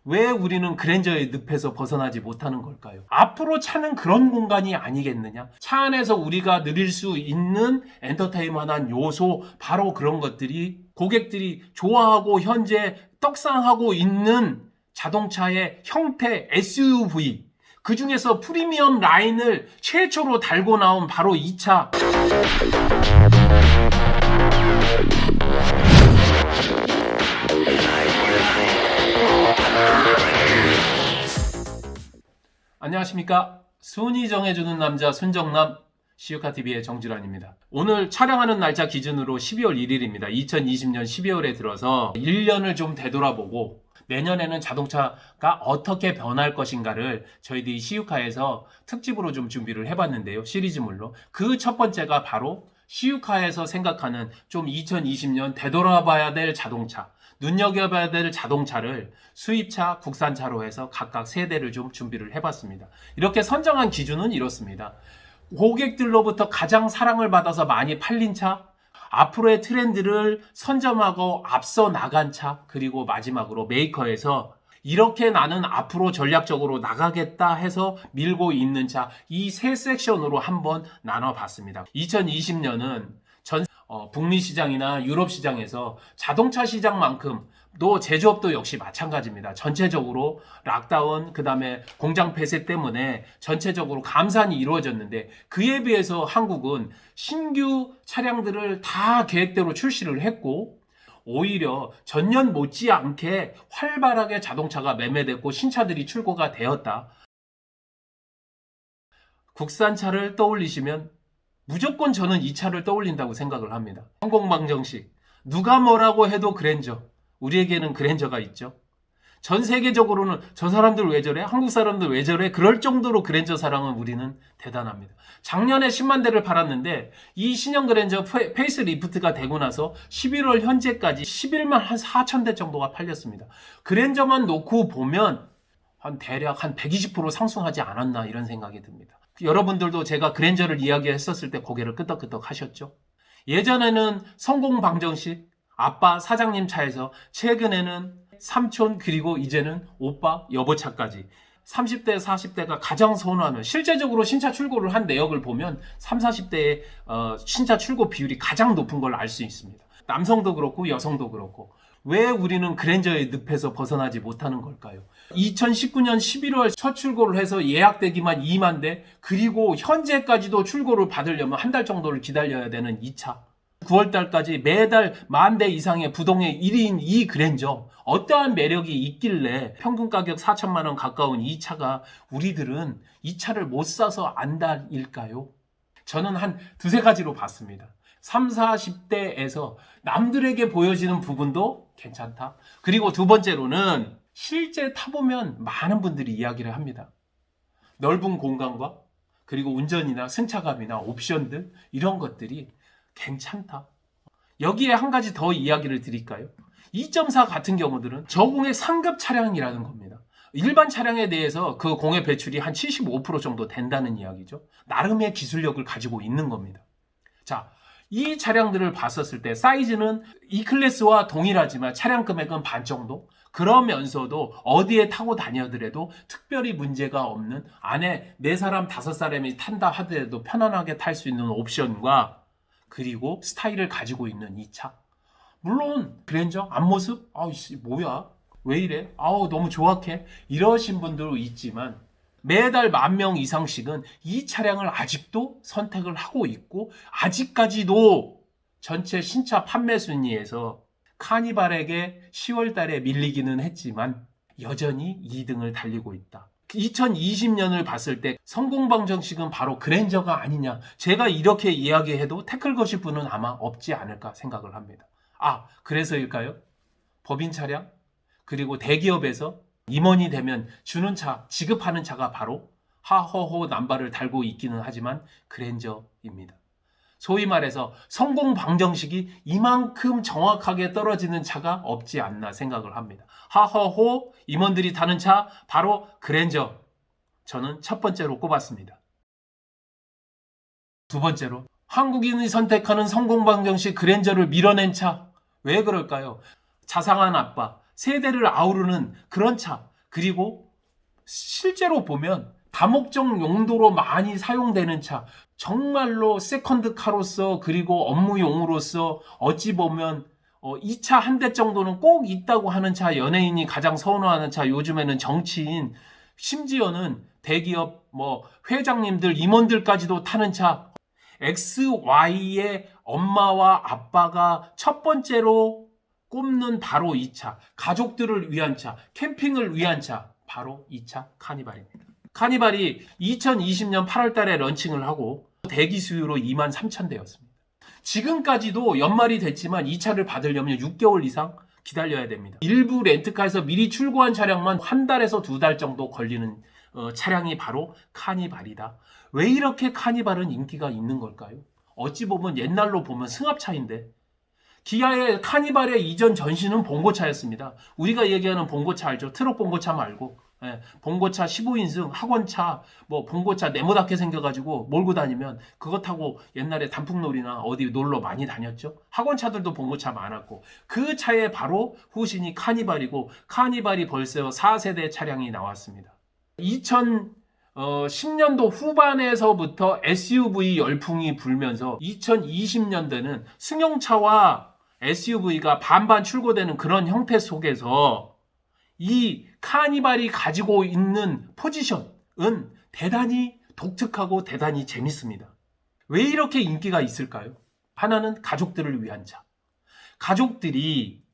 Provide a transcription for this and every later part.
왜 우리는 그랜저의 늪에서 벗어나지 못하는 걸까요? 앞으로 차는 그런 공간이 아니겠느냐? 차 안에서 우리가 누릴 수 있는 엔터테인먼트한 요소, 바로 그런 것들이 고객들이 좋아하고 현재 떡상하고 있는 자동차의 형태 SUV, 그 중에서 프리미엄 라인을 최초로 달고 나온 바로 이 차. 안녕하십니까? 순위 정해주는 남자 순정남 시우카TV의 정주란입니다. 오늘 촬영하는 날짜 기준으로 12월 1일입니다. 2020년 12월에 들어서 1년을 좀 되돌아보고 내년에는 자동차가 어떻게 변할 것인가를 저희들이 시우카에서 특집으로 좀 준비를 해봤는데요. 시리즈물로. 그 첫 번째가 바로 시우카에서 생각하는 좀 2020년 되돌아봐야 될 자동차, 눈여겨봐야 될 자동차를 수입차, 국산차로 해서 각각 세 대를 좀 준비를 해봤습니다. 이렇게 선정한 기준은 이렇습니다. 고객들로부터 가장 사랑을 받아서 많이 팔린 차, 앞으로의 트렌드를 선점하고 앞서 나간 차, 그리고 마지막으로 메이커에서 이렇게 나는 앞으로 전략적으로 나가겠다 해서 밀고 있는 차, 이 세 섹션으로 한번 나눠봤습니다. 2020년은 북미 시장이나 유럽 시장에서 자동차 시장만큼 또 제조업도 역시 마찬가지입니다. 전체적으로 락다운, 그 다음에 공장 폐쇄 때문에 전체적으로 감산이 이루어졌는데, 그에 비해서 한국은 신규 차량들을 다 계획대로 출시를 했고, 오히려 전년 못지않게 활발하게 자동차가 매매됐고 신차들이 출고가 되었다. 국산차를 떠올리시면 무조건 저는 이 차를 떠올린다고 생각을 합니다. 성공방정식. 누가 뭐라고 해도 그랜저. 우리에게는 그랜저가 있죠. 전 세계적으로는 저 사람들 왜 저래? 한국 사람들 왜 저래? 그럴 정도로 그랜저 사랑은 우리는 대단합니다. 작년에 10만 대를 팔았는데 이 신형 그랜저 페이스리프트가 되고 나서 11월 현재까지 11만 한 4천 대 정도가 팔렸습니다. 그랜저만 놓고 보면 대략 한 120% 상승하지 않았나 이런 생각이 듭니다. 여러분들도 제가 그랜저를 이야기했었을 때 고개를 끄덕끄덕 하셨죠? 예전에는 성공 방정식, 아빠 사장님 차에서, 최근에는 삼촌, 그리고 이제는 오빠 여보차까지 30대 40대가 가장 선호하는, 실제적으로 신차 출고를 한 내역을 보면 30, 40대의 신차 출고 비율이 가장 높은 걸 알 수 있습니다. 남성도 그렇고 여성도 그렇고. 왜 우리는 그랜저의 늪에서 벗어나지 못하는 걸까요? 2019년 11월 첫 출고를 해서 예약되기만 2만 대, 그리고 현재까지도 출고를 받으려면 한 달 정도를 기다려야 되는 이 차. 9월달까지 매달 10,000대 이상의 부동의 1위인 이 그랜저, 어떠한 매력이 있길래 평균 가격 4천만 원 가까운 이 차가 우리들은 이 차를 못 사서 안달일까요? 저는 한 두세 가지로 봤습니다. 30, 40대에서 남들에게 보여지는 부분도 괜찮다. 그리고 두 번째로는 실제 타보면 많은 분들이 이야기를 합니다. 넓은 공간과 그리고 운전이나 승차감이나 옵션들, 이런 것들이 괜찮다. 여기에 한 가지 더 이야기를 드릴까요? 2.4 같은 경우들은 저공해 상급 차량이라는 겁니다. 일반 차량에 대해서 그 공해 배출이 한 75% 정도 된다는 이야기죠. 나름의 기술력을 가지고 있는 겁니다. 자, 이 차량들을 봤었을 때 사이즈는 E클래스와 동일하지만 차량 금액은 반 정도? 그러면서도 어디에 타고 다녀더라도 특별히 문제가 없는, 안에 4사람 5사람이 탄다 하더라도 편안하게 탈 수 있는 옵션과 그리고 스타일을 가지고 있는 이 차. 물론 그랜저 앞모습 아우씨 뭐야 왜 이래 너무 조악해 이러신 분들도 있지만, 매달 10,000명 이상씩은 이 차량을 아직도 선택을 하고 있고, 아직까지도 전체 신차 판매 순위에서 카니발에게 10월 달에 밀리기는 했지만 여전히 2등을 달리고 있다. 2020년을 봤을 때 성공방정식은 바로 그랜저가 아니냐, 제가 이렇게 이야기해도 태클 거실 분은 아마 없지 않을까 생각을 합니다. 그래서일까요? 법인 차량, 그리고 대기업에서 임원이 되면 주는 차, 지급하는 차가 바로 하허호 남발을 달고 있기는 하지만 그랜저입니다. 소위 말해서 성공 방정식이 이만큼 정확하게 떨어지는 차가 없지 않나 생각을 합니다. 하허호 임원들이 타는 차 바로 그랜저, 저는 첫 번째로 꼽았습니다. 두 번째로 한국인이 선택하는 성공 방정식 그랜저를 밀어낸 차, 왜 그럴까요? 자상한 아빠, 세대를 아우르는 그런 차, 그리고 실제로 보면 다목적 용도로 많이 사용되는 차, 정말로 세컨드카로서 그리고 업무용으로서 어찌 보면 이 차 한 대 정도는 꼭 있다고 하는 차, 연예인이 가장 선호하는 차, 요즘에는 정치인, 심지어는 대기업 회장님들, 임원들까지도 타는 차, XY의 엄마와 아빠가 첫 번째로 꼽는 바로 이 차, 가족들을 위한 차, 캠핑을 위한 차, 바로 이 차 카니발입니다. 카니발이 2020년 8월 달에 런칭을 하고 대기 수요로 23,000대였습니다. 지금까지도 연말이 됐지만 이 차를 받으려면 6개월 이상 기다려야 됩니다. 일부 렌트카에서 미리 출고한 차량만 한 달에서 두 달 정도 걸리는 차량이 바로 카니발이다. 왜 이렇게 카니발은 인기가 있는 걸까요? 어찌 보면 옛날로 보면 승합차인데, 기아의 카니발의 이전 전신은 봉고차였습니다. 우리가 얘기하는 봉고차 알죠? 트럭 봉고차 말고 봉고차 15인승 학원차 봉고차 네모나게 생겨가지고 몰고 다니면 그거 타고 옛날에 단풍놀이나 어디 놀러 많이 다녔죠. 학원차들도 봉고차 많았고 그 차의 바로 후신이 카니발이고, 카니발이 벌써 4세대 차량이 나왔습니다. 2010년도 후반에서부터 SUV 열풍이 불면서 2020년대는 승용차와 SUV가 반반 출고되는 그런 형태 속에서 이 카니발이 가지고 있는 포지션은 대단히 독특하고 대단히 재밌습니다. 왜 이렇게 인기가 있을까요? 하나는 가족들을 위한 차. 가족들이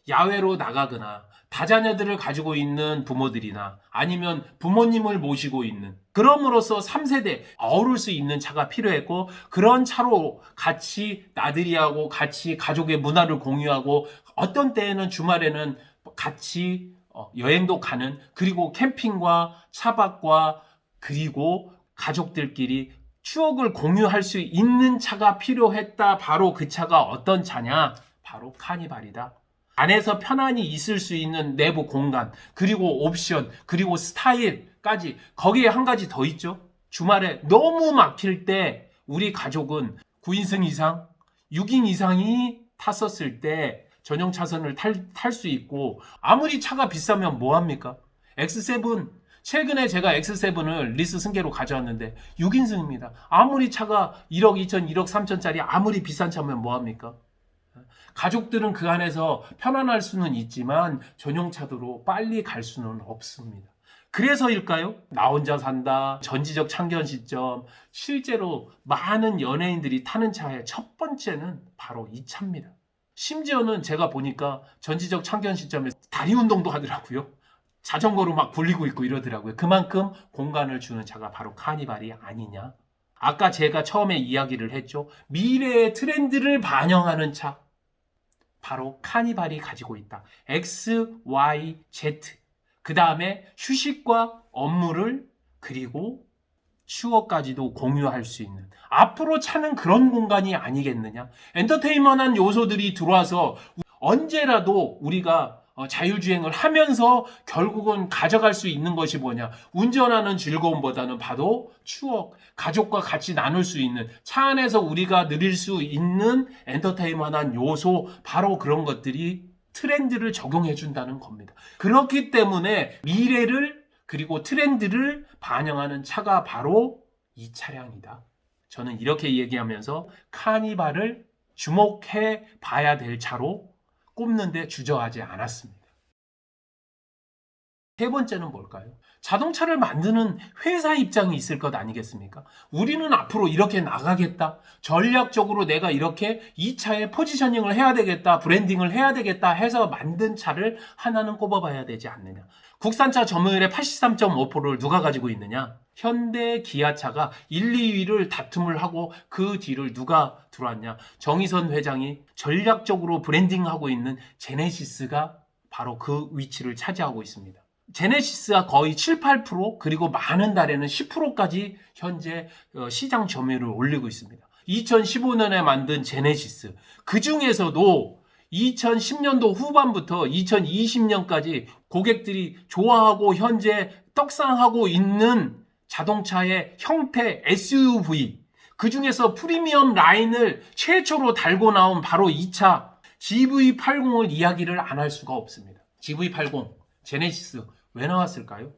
야외로 나가거나 다자녀들을 가지고 있는 부모들이나 아니면 부모님을 모시고 있는, 그럼으로써 3세대 어우를 수 있는 차가 필요했고, 그런 차로 같이 나들이하고 같이 가족의 문화를 공유하고 어떤 때에는 주말에는 같이 여행도 가는, 그리고 캠핑과 차박과 그리고 가족들끼리 추억을 공유할 수 있는 차가 필요했다. 바로 그 차가 어떤 차냐? 바로 카니발이다. 안에서 편안히 있을 수 있는 내부 공간, 그리고 옵션, 그리고 스타일까지, 거기에 한 가지 더 있죠. 주말에 너무 막힐 때 우리 가족은 9인승 이상, 6인 이상이 탔었을 때 전용 차선을 탈 수 있고, 아무리 차가 비싸면 뭐합니까? X7, 최근에 제가 X7을 리스 승계로 가져왔는데 6인승입니다. 아무리 차가 1억 2천, 1억 3천짜리 아무리 비싼 차면 뭐합니까? 가족들은 그 안에서 편안할 수는 있지만 전용차도로 빨리 갈 수는 없습니다. 그래서일까요? 나 혼자 산다, 전지적 창견 시점, 실제로 많은 연예인들이 타는 차의 첫 번째는 바로 이 차입니다. 심지어는 제가 보니까 전지적 창견 시점에 다리 운동도 하더라고요. 자전거로 막 굴리고 있고 이러더라고요. 그만큼 공간을 주는 차가 바로 카니발이 아니냐. 아까 제가 처음에 이야기를 했죠. 미래의 트렌드를 반영하는 차, 바로 카니발이 가지고 있다. X, Y, Z. 그 다음에 휴식과 업무를 그리고 추억까지도 공유할 수 있는, 앞으로 차는 그런 공간이 아니겠느냐. 엔터테인먼트한 요소들이 들어와서 언제라도 우리가 자율주행을 하면서 결국은 가져갈 수 있는 것이 뭐냐. 운전하는 즐거움보다는 바로 추억, 가족과 같이 나눌 수 있는, 차 안에서 우리가 누릴 수 있는 엔터테인먼트한 요소, 바로 그런 것들이 트렌드를 적용해 준다는 겁니다. 그렇기 때문에 미래를 그리고 트렌드를 반영하는 차가 바로 이 차량이다. 저는 이렇게 얘기하면서 카니발을 주목해 봐야 될 차로 꼽는데 주저하지 않았습니다. 세 번째는 뭘까요? 자동차를 만드는 회사 입장이 있을 것 아니겠습니까? 우리는 앞으로 이렇게 나가겠다. 전략적으로 내가 이렇게 이 차에 포지셔닝을 해야 되겠다. 브랜딩을 해야 되겠다 해서 만든 차를 하나는 꼽아봐야 되지 않느냐. 국산차 점유율의 83.5%를 누가 가지고 있느냐? 현대, 기아차가 1, 2위를 다툼을 하고 그 뒤를 누가 들어왔냐? 정의선 회장이 전략적으로 브랜딩하고 있는 제네시스가 바로 그 위치를 차지하고 있습니다. 제네시스가 거의 7, 8%, 그리고 많은 달에는 10%까지 현재 시장 점유율을 올리고 있습니다. 2015년에 만든 제네시스, 그 중에서도 2010년도 후반부터 2020년까지 고객들이 좋아하고 현재 떡상하고 있는 자동차의 형태 SUV, 그 중에서 프리미엄 라인을 최초로 달고 나온 바로 이 차 GV80을 이야기를 안 할 수가 없습니다. GV80, 제네시스 왜 나왔을까요?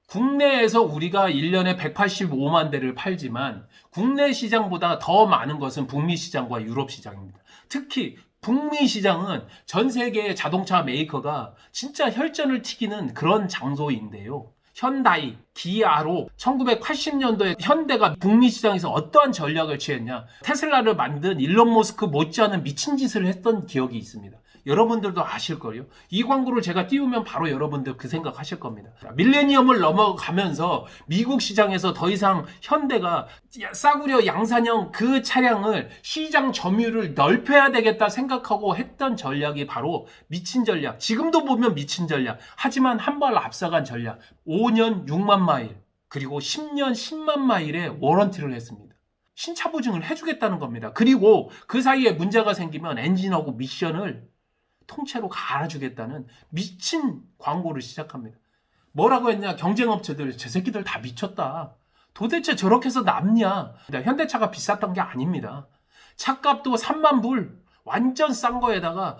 국내에서 우리가 1년에 185만 대를 팔지만 국내 시장보다 더 많은 것은 북미 시장과 유럽 시장입니다. 특히 북미 시장은 전 세계의 자동차 메이커가 진짜 혈전을 튀기는 그런 장소인데요. 현다이, 기아로 1980년도에 현대가 북미 시장에서 어떠한 전략을 취했냐. 테슬라를 만든 일론 머스크 못지않은 미친 짓을 했던 기억이 있습니다. 여러분들도 아실걸요? 이 광고를 제가 띄우면 바로 여러분들 그 생각하실 겁니다. 밀레니엄을 넘어가면서 미국 시장에서 더 이상 현대가 싸구려 양산형 그 차량을 시장 점유율을 넓혀야 되겠다 생각하고 했던 전략이 바로 미친 전략. 지금도 보면 미친 전략. 하지만 한 발 앞서간 전략. 5년 6만 마일 그리고 10년 10만 마일의 워런티를 했습니다. 신차 보증을 해주겠다는 겁니다. 그리고 그 사이에 문제가 생기면 엔진하고 미션을 통째로 갈아주겠다는 미친 광고를 시작합니다. 뭐라고 했냐? 경쟁업체들 저 새끼들 다 미쳤다. 도대체 저렇게 해서 남냐? 현대차가 비쌌던 게 아닙니다. 차값도 3만 불 완전 싼 거에다가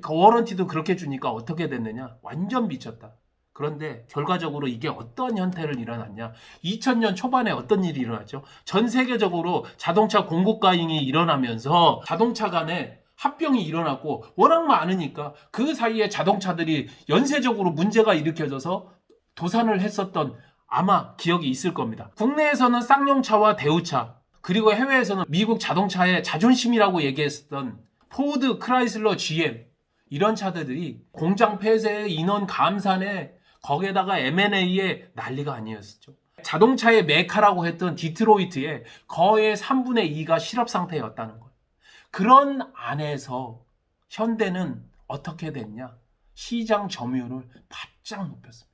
워런티도 그렇게 주니까 어떻게 됐느냐? 완전 미쳤다. 그런데 결과적으로 이게 어떤 형태를 일어났냐? 2000년 초반에 어떤 일이 일어났죠? 전 세계적으로 자동차 공급 과잉이 일어나면서 자동차 간에 합병이 일어났고 워낙 많으니까 그 사이에 자동차들이 연쇄적으로 문제가 일으켜져서 도산을 했었던 아마 기억이 있을 겁니다. 국내에서는 쌍용차와 대우차 그리고 해외에서는 미국 자동차의 자존심이라고 얘기했었던 포드, 크라이슬러, GM 이런 차들이 공장 폐쇄, 인원 감산에 거기에다가 M&A에 난리가 아니었었죠. 자동차의 메카라고 했던 디트로이트의 거의 3분의 2가 실업 상태였다는 거예요. 그런 안에서 현대는 어떻게 됐냐? 시장 점유율을 바짝 높였습니다.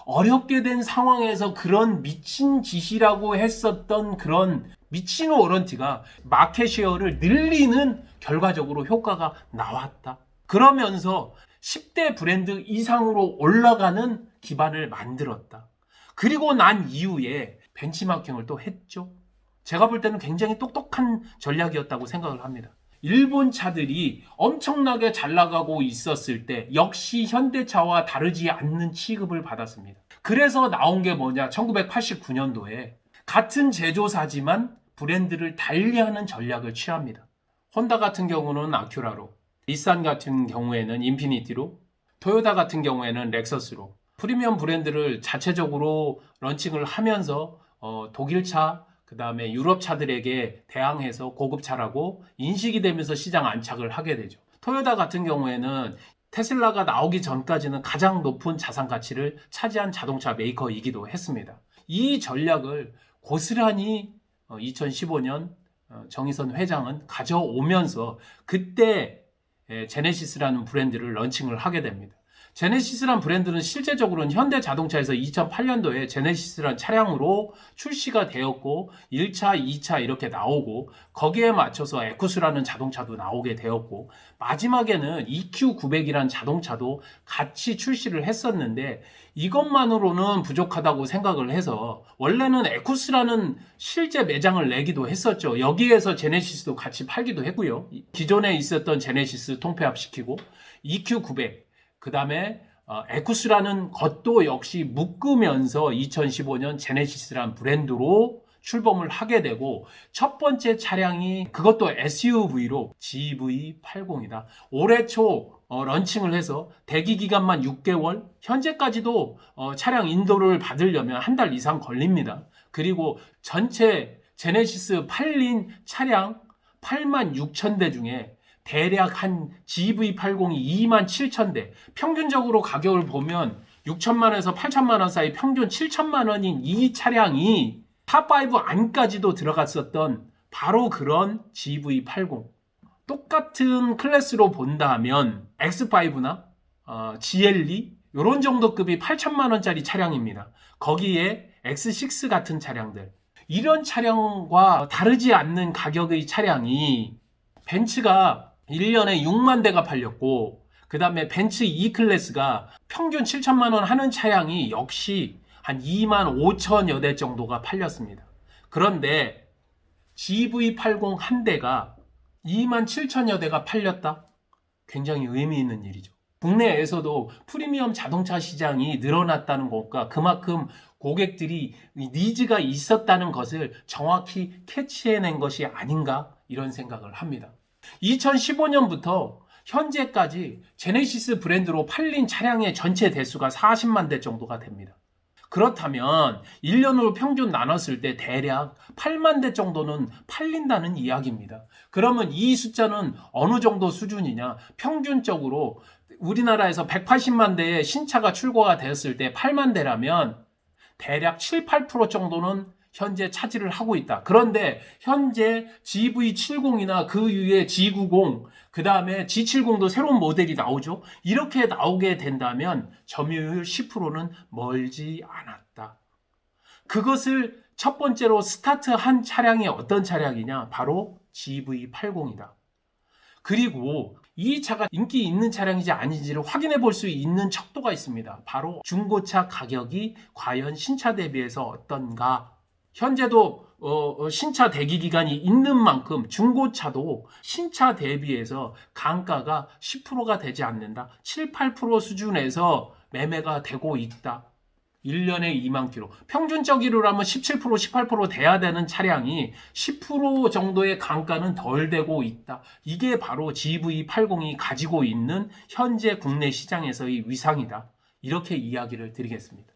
어렵게 된 상황에서 그런 미친 짓이라고 했었던 그런 미친 워런티가 마켓쉐어를 늘리는 결과적으로 효과가 나왔다. 그러면서 10대 브랜드 이상으로 올라가는 기반을 만들었다. 그리고 난 이후에 벤치마킹을 또 했죠. 제가 볼 때는 굉장히 똑똑한 전략이었다고 생각을 합니다. 일본 차들이 엄청나게 잘 나가고 있었을 때 역시 현대차와 다르지 않는 취급을 받았습니다. 그래서 나온 게 뭐냐? 1989년도에 같은 제조사지만 브랜드를 달리하는 전략을 취합니다. 혼다 같은 경우는 아큐라로, 닛산 같은 경우에는 인피니티로, 토요타 같은 경우에는 렉서스로 프리미엄 브랜드를 자체적으로 런칭을 하면서 독일차, 그 다음에 유럽 차들에게 대항해서 고급차라고 인식이 되면서 시장 안착을 하게 되죠. 토요타 같은 경우에는 테슬라가 나오기 전까지는 가장 높은 자산 가치를 차지한 자동차 메이커이기도 했습니다. 이 전략을 고스란히 2015년 정의선 회장은 가져오면서 그때 제네시스라는 브랜드를 런칭을 하게 됩니다. 제네시스란 브랜드는 실제적으로는 현대자동차에서 2008년도에 제네시스란 차량으로 출시가 되었고 1차, 2차 이렇게 나오고 거기에 맞춰서 에쿠스라는 자동차도 나오게 되었고 마지막에는 EQ900이라는 자동차도 같이 출시를 했었는데 이것만으로는 부족하다고 생각을 해서 원래는 에쿠스라는 실제 매장을 내기도 했었죠. 여기에서 제네시스도 같이 팔기도 했고요. 기존에 있었던 제네시스 통폐합시키고 EQ900 그 다음에 에쿠스라는 것도 역시 묶으면서 2015년 제네시스라는 브랜드로 출범을 하게 되고 첫 번째 차량이 그것도 SUV로 GV80이다. 올해 초 런칭을 해서 대기 기간만 6개월, 현재까지도 차량 인도를 받으려면 한 달 이상 걸립니다. 그리고 전체 제네시스 팔린 차량 86,000대 중에 대략 한 GV80이 27,000대, 평균적으로 가격을 보면 6천만원에서 8천만원 사이 평균 7천만원인 이 차량이 탑5 안까지도 들어갔었던 바로 그런 GV80. 똑같은 클래스로 본다면 X5나 GLE 이런 정도 급이 8천만원짜리 차량입니다. 거기에 X6 같은 차량들, 이런 차량과 다르지 않는 가격의 차량이 벤츠가 1년에 6만 대가 팔렸고 그 다음에 벤츠 E클래스가 평균 7천만 원 하는 차량이 역시 한 2만 5천여 대 정도가 팔렸습니다. 그런데 GV80 한 대가 2만 7천여 대가 팔렸다? 굉장히 의미 있는 일이죠. 국내에서도 프리미엄 자동차 시장이 늘어났다는 것과 그만큼 고객들이 니즈가 있었다는 것을 정확히 캐치해낸 것이 아닌가 이런 생각을 합니다. 2015년부터 현재까지 제네시스 브랜드로 팔린 차량의 전체 대수가 40만 대 정도가 됩니다. 그렇다면 1년으로 평균 나눴을 때 대략 8만 대 정도는 팔린다는 이야기입니다. 그러면 이 숫자는 어느 정도 수준이냐? 평균적으로 우리나라에서 180만 대의 신차가 출고가 되었을 때 8만 대라면 대략 7, 8% 정도는 현재 차지를 하고 있다. 그런데 현재 GV70이나 그 위에 G90, 그 다음에 G70도 새로운 모델이 나오죠. 이렇게 나오게 된다면 점유율 10%는 멀지 않았다. 그것을 첫 번째로 스타트한 차량이 어떤 차량이냐? 바로 GV80이다. 그리고 이 차가 인기 있는 차량인지 아닌지를 확인해 볼 수 있는 척도가 있습니다. 바로 중고차 가격이 과연 신차 대비해서 어떤가? 현재도 신차 대기 기간이 있는 만큼 중고차도 신차 대비해서 단가가 10%가 되지 않는다. 7, 8% 수준에서 매매가 되고 있다. 1년에 2만 킬로. 평균적으로 하면 17%, 18% 돼야 되는 차량이 10% 정도의 단가는 덜 되고 있다. 이게 바로 GV80이 가지고 있는 현재 국내 시장에서의 위상이다. 이렇게 이야기를 드리겠습니다.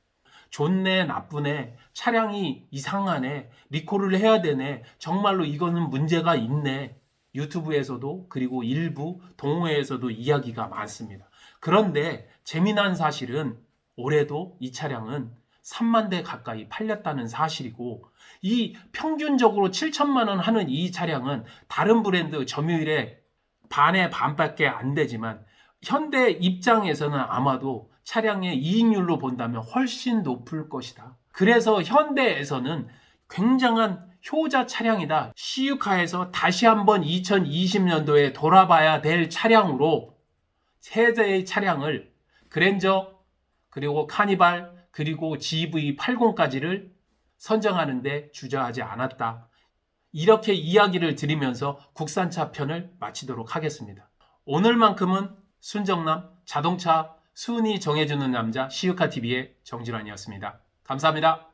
좋네, 나쁘네, 차량이 이상하네, 리콜을 해야 되네, 정말로 이거는 문제가 있네. 유튜브에서도 그리고 일부 동호회에서도 이야기가 많습니다. 그런데 재미난 사실은 올해도 이 차량은 3만 대 가까이 팔렸다는 사실이고, 이 평균적으로 7천만 원 하는 이 차량은 다른 브랜드 점유율의 반의 반밖에 안 되지만 현대 입장에서는 아마도 차량의 이익률로 본다면 훨씬 높을 것이다. 그래서 현대에서는 굉장한 효자 차량이다. CU카에서 다시 한번 2020년도에 돌아봐야 될 차량으로 세 대의 차량을 그랜저, 그리고 카니발, 그리고 GV80까지를 선정하는데 주저하지 않았다. 이렇게 이야기를 드리면서 국산차 편을 마치도록 하겠습니다. 오늘만큼은 순정남 자동차 순위 정해주는 남자 CU카TV의 정진환이었습니다. 감사합니다.